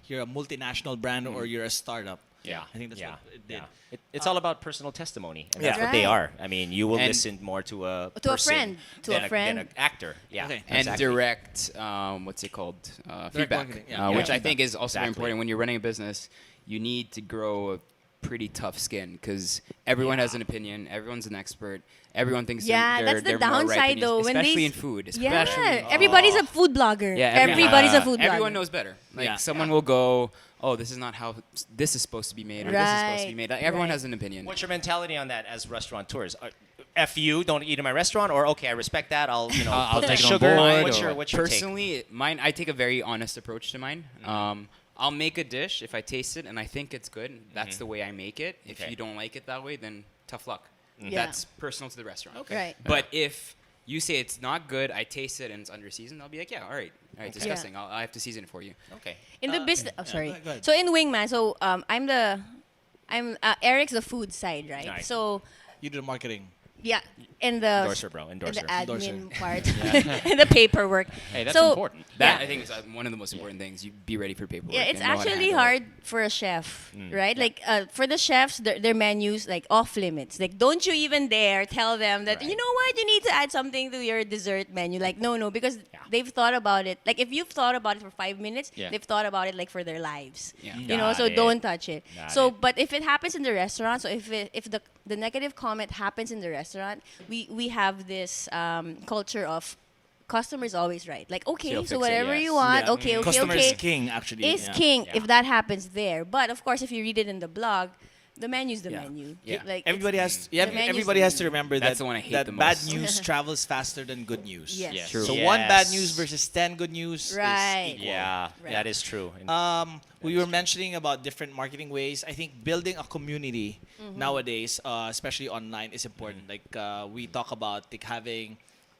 you're a multinational brand or you're a startup. Yeah. I think that's what it did. It's all about personal testimony, and that's Yeah. what they Right. are. I mean, you will And- listen more to a To a person friend. To than a friend. than an actor. Yeah, Okay. And exactly. direct, what's it called? Feedback, marketing, yeah. which Yeah. I think is also very Exactly. important when you're running a business. You need to grow a pretty tough skin because everyone has an opinion. Everyone's an expert. Everyone thinks Yeah, that's the they're more right downside than you, though. When especially they in food. Yeah, Especially everybody's a food blogger. Yeah, Everybody's a food blogger. Everyone knows better. Like Yeah. someone will go, "Oh, this is not how this is supposed to be made, or this is supposed to be made." Like, everyone Right. has an opinion. What's your mentality on that as restaurateurs? F you, don't eat in my restaurant, or okay, I respect that. I'll I'll put take it on sugar. board, What's or- your take? Personally, mine, I take a very honest approach to mine. I'll make a dish if I taste it and I think it's good. That's the way I make it. If Okay. you don't like it that way, then tough luck. Yeah. That's personal to the restaurant. Okay. Right. But if you say it's not good, I taste it and it's under seasoned, I'll be like, yeah, all right, disgusting. I have to season it for you. Okay. In the business, sorry. go ahead. So in Wingman, so I'm Eric's the food side, right? Nice. So You do the marketing. Yeah, in the Endorser, bro. in Endorser. the admin part, in the paperwork. Hey, that's So, important. That Yeah. I think is one of the most important things. You be ready for paperwork. Yeah, it's and know how to actually handle it. hard for a chef, right? Like for the chefs, their menus like off limits. Like, don't you even dare tell them that you know what, you need to add something to your dessert menu. Like, no, because they've thought about it. Like, if you've thought about it for 5 minutes, Yeah. they've thought about it like for their lives. Yeah. You know, so Got it. don't touch it. Got So, it. but if it happens in the restaurant, so if the negative comment happens in the restaurant, we have this culture of customers always right. Like, okay, you'll so fix it, whatever yes. you want, Yeah. okay, Customer okay. is king, actually. Is Yeah. king Yeah. if that happens there. But of course, if you read it in the blog, the menu's the Yeah. menu. Yeah. Like Everybody it's- has, yeah, the menu's everybody the has to menu. remember That's that the one I hate that the bad most. news travels faster than good news. Yes. Yes. True. So Yes. one bad news versus 10 good news Right. is equal. Yeah, Right. that is true. We were mentioning about different marketing ways. I think building a community nowadays, especially online, is important. Like we talk about like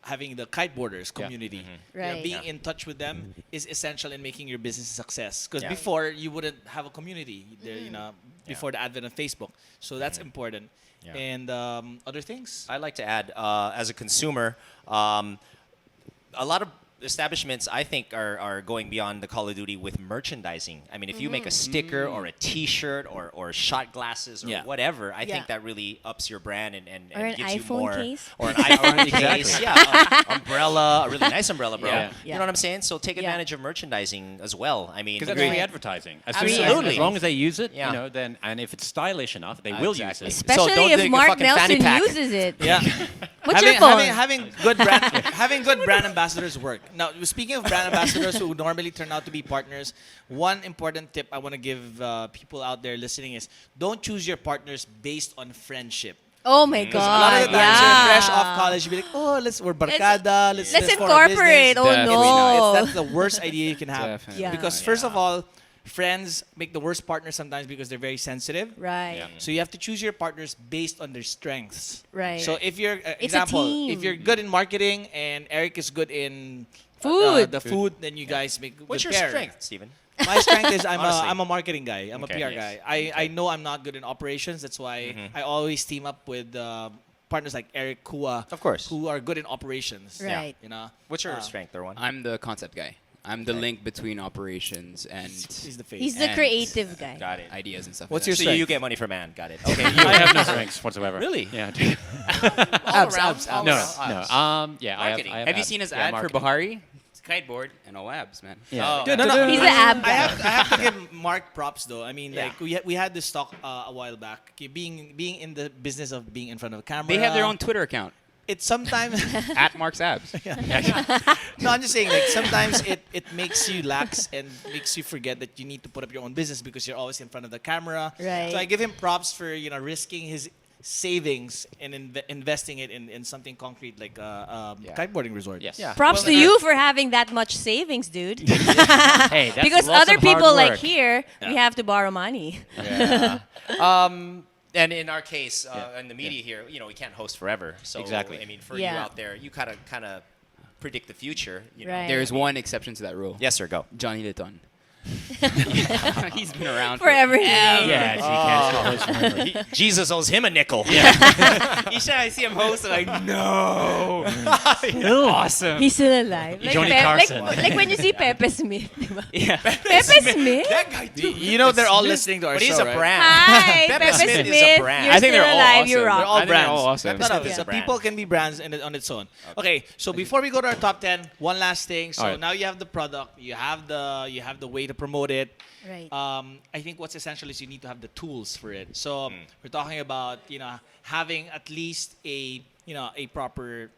having the kiteboarders community. You know, Right. being in touch with them is essential in making your business a success. Because Yeah. before you wouldn't have a community there, you know, before the advent of Facebook. So that's important. Yeah. And other things. I'd like to add, as a consumer, a lot of establishments, I think, are going beyond the Call of Duty with merchandising. I mean, if you make a sticker or a T-shirt or shot glasses or Yeah. whatever, I Yeah. think that really ups your brand and Or an gives you iPhone more. case. Or an iPhone case. Yeah, umbrella, a really nice umbrella, bro. Yeah. You know what I'm saying? So take Yeah. advantage of merchandising as well. I mean, Because that's Agreed. free advertising. Absolutely. As long as they use it, Yeah. you know, then and if it's stylish enough, they will use Exactly. it. Especially don't if take a Mark fucking fanny Nelson pack. uses it. Yeah. What's your phone? Having good brand having good brand ambassadors work. Now, speaking of brand ambassadors who normally turn out to be partners, one important tip I want to give people out there listening is don't choose your partners based on friendship. Oh my A lot god. of the times you're Yeah. fresh off college, you'll be like, oh, we're barkada, let's Let's form a incorporate. business. Oh Definitely no. That's the worst idea you can have. Definitely. Yeah. Because first of all, friends make the worst partners sometimes because they're very sensitive. Right. Yeah. So you have to choose your partners based on their strengths. Right. So if you're, It's a example, team. if you're good in marketing and Eric is good in Food. the food, then you guys make what's good your pair. strength, Stephen? My strength is Honestly. I'm a marketing guy. I'm Okay. a PR Yes. guy. I know I'm not good in operations. That's why I always team up with partners like Eric Kua, Of course. who are good in operations. Right. You know, What's your strength, Erwan? I'm the concept guy. I'm the link between operations and he's the face. He's the And- creative guy. Got it. ideas and stuff. What's like your that. So you strength? get money from man. Got it. Okay. I have no strengths whatsoever. Really? Yeah. abs. all No, around. no. Yeah, Marketing. I have Have you abs. seen his Yeah, ad for marketing. Bahari? It's kiteboard and all abs, man. Yeah. No, no. He's the ab guy. I have to give Mark props though. I mean, Yeah. like we had this talk a while back. Okay, being in the business of being in front of a camera. They have their own Twitter account It's sometimes. at Mark's Abs. No, I'm just saying, like sometimes it makes you lax and makes you forget that you need to put up your own business because you're always in front of the camera. Right. So I give him props for risking his savings and investing it in something concrete like a kiteboarding resort. Yes. Yeah. Props Well, to you for having that much savings, dude. Hey, that's Because lots other of hard people like work. here, we have to borrow money. Yeah. And in our case, in the media here, we can't host forever. So Exactly. I mean, for you Yeah. out there, you kind of predict the future. Right. There's one exception to that rule. Yes, sir. Go. Johnny Litton. He's been around Forever. Yeah, you can't still host forever. Jesus owes him a nickel. Each time I see him host, I'm like, no. Awesome. He's still alive. Like, Johnny Pe- Carson. like when you see Pepe Smith. diba? Yeah. Pepe Smith? That guy too. They're all listening to our But show, he's a right? brand. Hi, Pepe Pepe Smith Smith. is a brand. You're I think still they're all alive. awesome. You rock. They're all I think they're brands. all awesome. No, Smith is so a brand. people can be brands on its own. Okay, so before we go to our top 10, one last thing. So Alright. now you have the product, you have the way to promote it. Right. I think what's essential is you need to have the tools for it. So we're talking about having at least a proper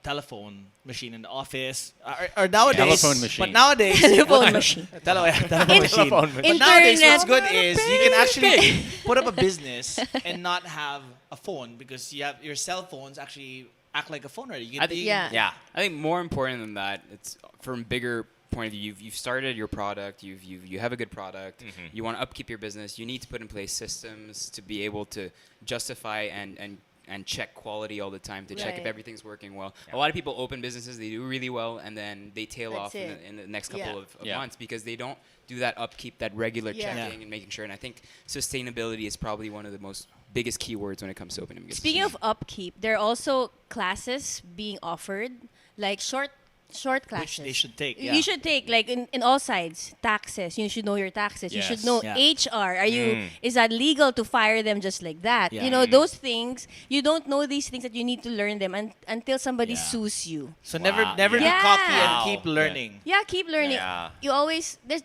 telephone machine in the office or nowadays. Telephone machine. But nowadays, Telephone machine. telephone machine. But nowadays, what's good is you can actually put up a business and not have a phone because your cell phones actually act like a phone already. You I can, think- Yeah. Yeah. I think more important than that, it's from a bigger point of view. You've started your product. You have a good product. You want to upkeep your business. You need to put in place systems to be able to justify and check quality all the time to check if Right. everything's working well. A lot of people open businesses, they do really well, and then they tail That's off it. in the next couple Yeah. of Yeah. months because they don't do that upkeep, that regular Yeah. checking and making sure. And I think sustainability is probably one of the most biggest keywords when it comes to opening a business. Speaking of upkeep, there are also classes being offered, like short classes. Which they should take. Yeah. You should take like in all sides. Taxes. You should know your taxes. You should Yes. know Yeah. HR. Is that legal to fire them just like that? Yeah. You know those things. You don't know these things that you need to learn them until somebody Yeah. sues you. So never be Yeah. cocky and Wow. keep learning. Yeah, keep learning. Yeah. You always they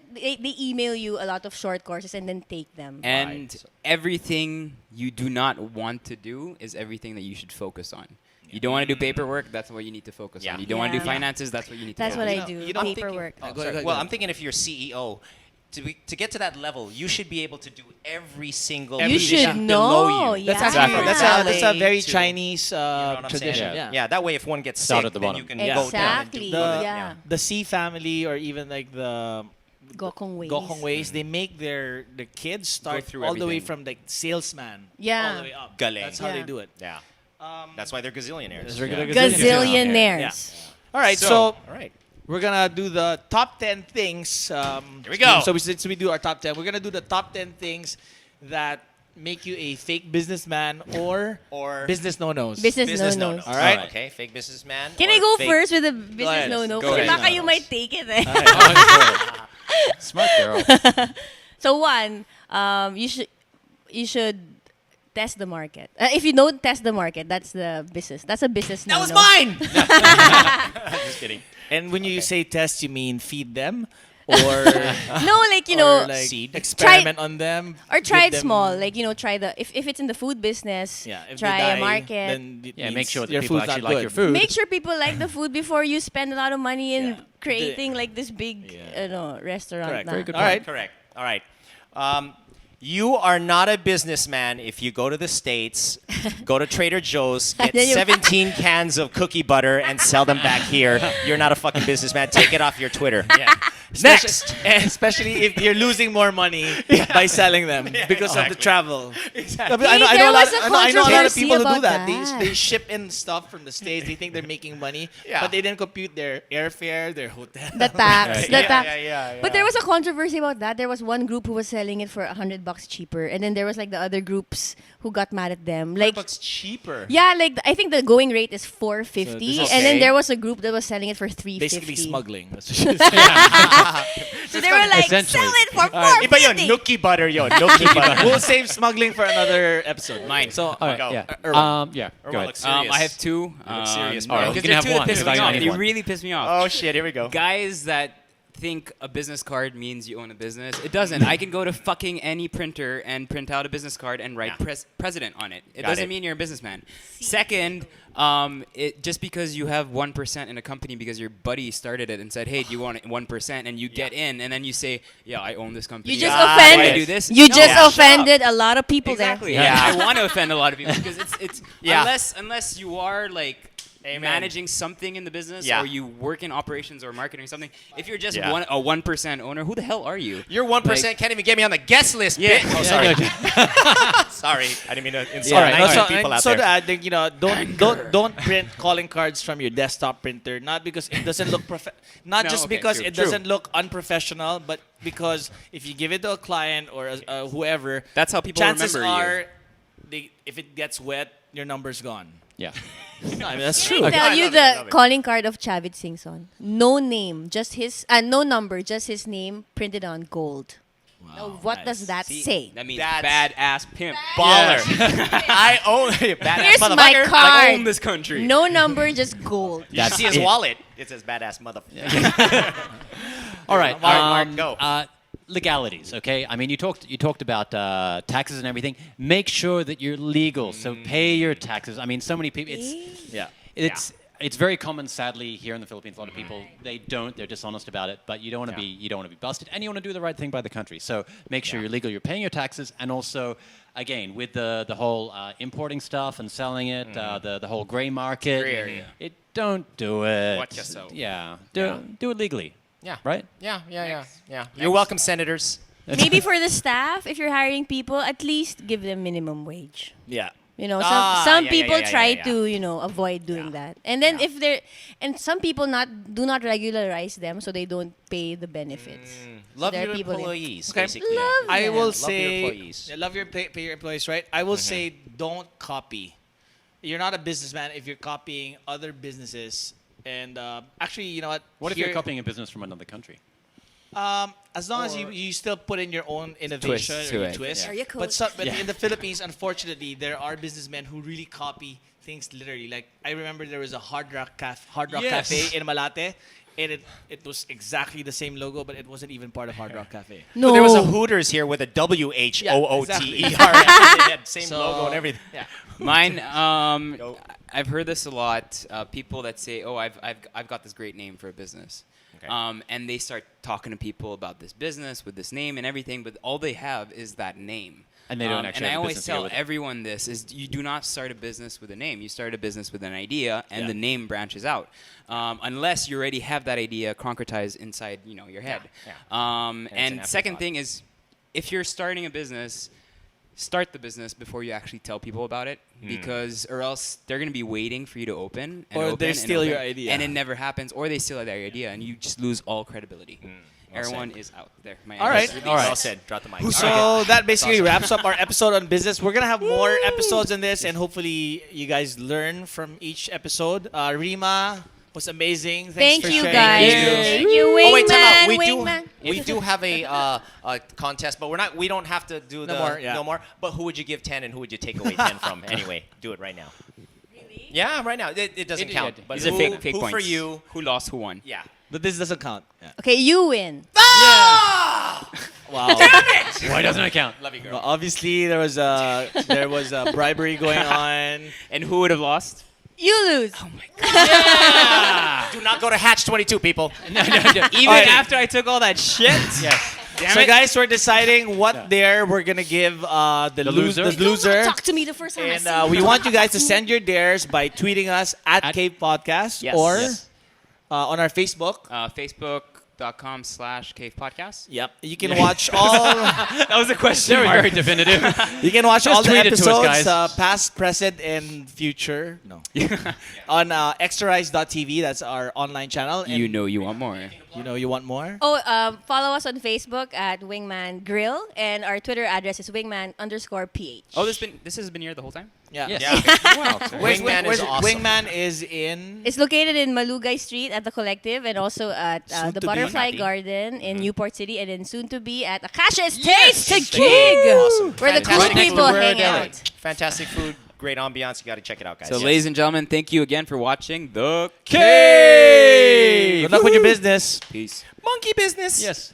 email you a lot of short courses and then take them. And everything you do not want to do is everything that you should focus on. You don't want to do paperwork, that's what you need to focus Yeah. on. You don't want to do Yeah. finances, that's what you need to That's focus what on. I do. you know, I'm Paperwork. Go ahead, Sorry. go ahead, Well, go I'm ahead. thinking if you're CEO, to get to that level, you should be able to do every single You should position know. below you. Yeah. That's actually that's a very To- Chinese You know what I'm tradition. saying? Yeah. That way, if one gets Start sick, at the then bottom. you can Yeah. go down and do Exactly. the- Yeah. The C family or even like the Gokong ways. Gokong ways, they make the kids start through all the way everything. from like salesman Yeah. all the way up. Galing. That's how they Yeah. do it. Yeah. That's why they're gazillionaires. That's regular Gazillionaires. All right, So, so all right. we're gonna do the top 10 things. Here we go. So since we do our top 10, we're gonna do the top 10 things that make you a fake businessman or business no-nos. Business no-nos. All right. Okay. Fake businessman. Can or I go fake- first with the business ahead. no-no? Go Kasi ahead. baka you might take it eh. Smart girl. So one, you should test the market. If you don't test the market, that's the business. That's a business That no-no. was mine. Just kidding. And when you say test, you mean feed them or No, like you or know, like seed. experiment on them or try give it them- small. Like you know, try the if it's in the food business, Yeah, if try they die, a market. Then it Yeah, means make sure that your people food's actually not like good. your food. Make sure people like the food before you spend a lot of money in Yeah. creating like this big, restaurant. Correct. na. Very good All right. Correct. All right. You are not a businessman if you go to the States, go to Trader Joe's, get Then you- 17 cans of cookie butter and sell them back here. You're not a fucking businessman. Take it off your Twitter. Yeah. Next. Especially if you're losing more money by selling them because of the travel. Exactly. Hey, there was a I know a lot of controversy people who do about that. that. They ship in stuff from the States. They think they're making money, Yeah. but they didn't compute their airfare, their hotel. The tax, the tax. yeah. But there was a controversy about that. There was one group who was selling it for $100 cheaper, and then there was like the other groups who got mad at them. Like, $100 cheaper. yeah, like I think the going rate is $4.50, So this is- and then Okay. there was a group that was selling it for $3.50. Basically smuggling. That's what she said. So they were like, Essentially. sell it for Iba yun, $4.50. nookie butter yun. Nookie butter. We'll save smuggling for another episode. Mine. So, All right, Go. yeah. Erwan. Yeah, Erwan go ahead. looks serious. I have two. look serious, no, bro. You because can there are have two that one, piss because me I off. need They one. really piss me off. Oh, shit. Here we go. Guys that think a business card means you own a business. It doesn't. I can go to fucking any printer and print out a business card and write Yeah. president on it. It Got doesn't it. mean you're a businessman. Second, just because you have 1% in a company because your buddy started it and said, "Hey, do you want 1%?" and you get in, and then you say, "Yeah, I own this company." You just Yeah, offended. why I do this? You No, just shut up. offended a lot of people Exactly. there. Yeah. I want to offend a lot of people because it's Yeah. unless you are like Amen. managing something in the business Yeah. or you work in operations or marketing or something. If you're just Yeah. a 1% owner, who the hell are you? Your 1% can't even get me on the guest list, Yeah. bitch. Oh, sorry. Sorry. I didn't mean to insult Yeah, no, 19 so, people out so there. to add, like, don't print calling cards from your desktop printer. Not because it doesn't look not No, just okay, because true, it true. doesn't look unprofessional, but because if you give it to a client or whoever, That's how people chances remember you. are, if it gets wet, your number's gone. Yeah. No, I mean, that's Let true. me tell I you love it, I the love it. calling card of Chavit Singson. No name, just his, no number, just his name printed on gold. Now, what does that say? That means That's- badass pimp. Baller. I own badass Here's my motherfucker. card. I own this country. No number, just gold. You should see his it. wallet. It says badass motherfucker. All right. Mark, go. Legalities, okay? I mean, you talked about taxes and everything. Make sure that you're legal. So pay your taxes. I mean, so many people. It's very common, sadly, here in the Philippines. A lot of people they don't. They're dishonest about it. But you don't want to be busted, and you want to do the right thing by the country. So make sure you're legal. You're paying your taxes, and also, again, with the whole importing stuff and selling it, the whole gray market. Gray area. Don't do it. Watch yourself. Yeah. Do it legally. Yeah. Right. Yeah. You're welcome, senators. Maybe for the staff, if you're hiring people, at least give them minimum wage. Yeah. You know, Ah, some yeah, people yeah, try yeah. to, you know, avoid doing that. And then if they're, and some people do not regularize them, so they don't pay the benefits. So Love there are your people employees, Okay. basically. Love I them. will Love your say, employees. yeah, love your pay your employees, right? I will say, don't copy. You're not a businessman if you're copying other businesses. And actually, you know what? What if you're copying a business from another country? As long as you still put in your own innovation Twist or to your it. twist. Area But, code. but in the Philippines, unfortunately, there are businessmen who really copy things literally. Like I remember there was a Hard Rock Yes. Cafe in Malate, and it was exactly the same logo, but it wasn't even part of Hard Rock Cafe. No. So there was a Hooters here with a WHOOTER. They had same So, logo and everything. Yeah. Mine, Go. I've heard this a lot. People that say, "Oh, I've got this great name for a business," Okay. and they start talking to people about this business with this name and everything, but all they have is that name. And they don't actually And I have a always business to go tell with it. everyone this: is you do not start a business with a name. You start a business with an idea, and Yeah. the name branches out. Unless you already have that idea concretized inside, your head. Yeah. And an second afterthought. thing is, if you're starting a business, start the business before you actually tell people about it, because or else they're gonna be waiting for you to open, and Or open they and steal your open, idea. and it never happens, or they steal their idea, and you just lose all credibility. Well Everyone is out there. My All right. answer. All right. Well said. Drop the mic. So that basically wraps up our episode on business. We're gonna have more episodes on this, and hopefully you guys learn from each episode. Rima was amazing. Thank Thanks for you sharing. guys. Thank you, Wingman. Oh wait, time out. Wingman. We do have a contest, but we don't have to do No more. But who would you give 10 and who would you take away 10 from? Anyway, do it right now. Really? Yeah, right now. It doesn't count. But These are who, fake who points. for you? Who lost? Who won? Yeah. But this doesn't count. Yeah. Okay, you win. Wow. Why doesn't it count? Love you, girl. Well, obviously there was a bribery going on. And who would have lost? You lose. Do not go to Hatch 22, people. Even after I took all that shit. Yes. Damn So it. guys, we're deciding what dare we're gonna give the loser? The loser. Talk to me the first time I see And you. we want you guys to send your dares by tweeting us at Cave Podcast Yes. or Yes. On our Facebook. Facebook.com/Cave Podcast. Yep. You can watch all. That was a question. Very definitive. You can watch all the tweet it to us, episodes, guys. past, present, and future. No. On extrarise.tv. That's our online channel. And You know you want more. you want more. Oh, follow us on Facebook at Wingman Grill, and our Twitter address is Wingman_PH. Oh, this has been here the whole time. Yeah. Yes. Yeah. Wow. Wingman is awesome. Wingman is in. It's located in Malugay Street at the Collective, and also at Soon the to be. Butterfly Happy. Garden in Newport City, and then soon to be at Akasha's Taste to Gig, Awesome. where the cool Fantastic people food. hang out. Fantastic food. Great ambiance. You got to check it out, guys. So, ladies and gentlemen, thank you again for watching The Cave. Good luck with your business. Peace. Monkey business. Yes.